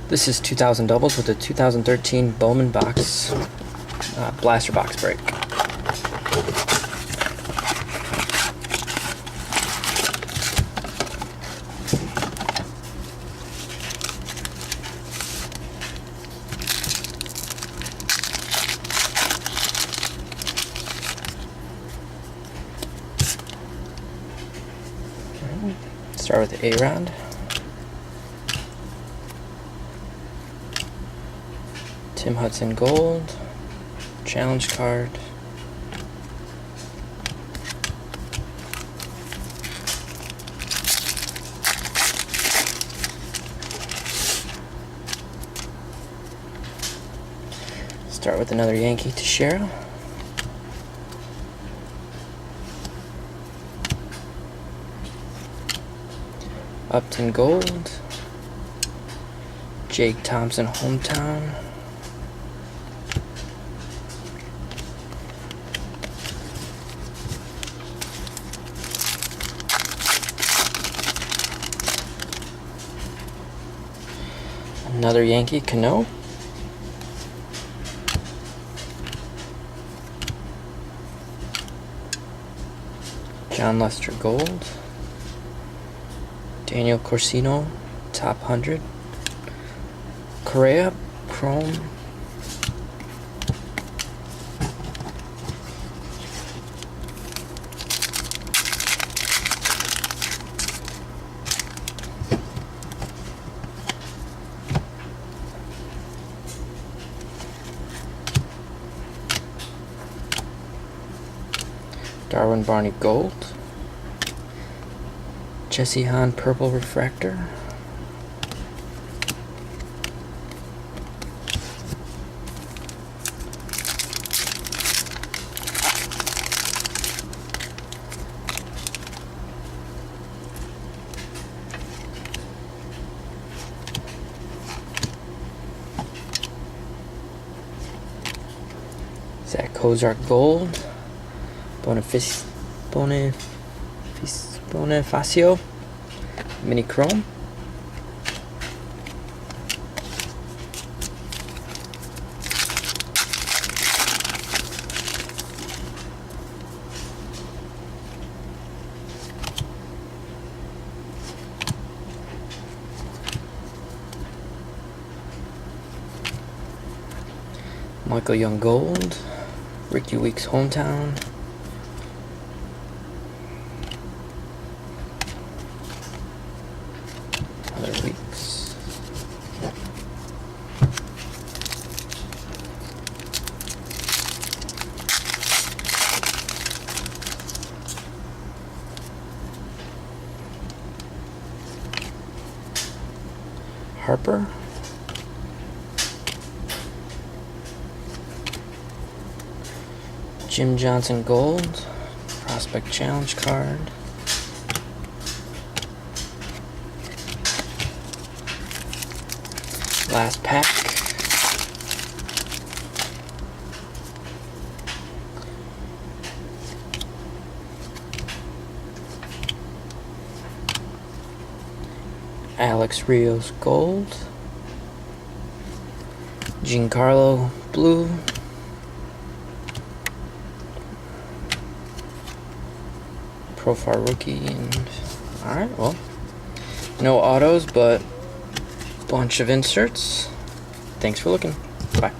This is 2000 doubles with a 2013 Bowman box, blaster box break. Start with the A round. Tim Hudson gold, challenge card, start with another Yankee to Cheryl. Upton gold, Jake Thompson hometown, another Yankee Cano, John Lester gold, Daniel Corcino top 100, Correa chrome, Darwin Barney gold, Jesse Hahn purple refractor, Zack Cozart gold, Bonifacio mini chrome, Michael Young gold, Rickie Weeks hometown, other Weeks, Harper, Jim Johnson gold, prospect challenge card, last pack, Alex Rios gold, Giancarlo blue, profile rookie, and alright, well, no autos, but bunch of inserts. Thanks for looking. Bye.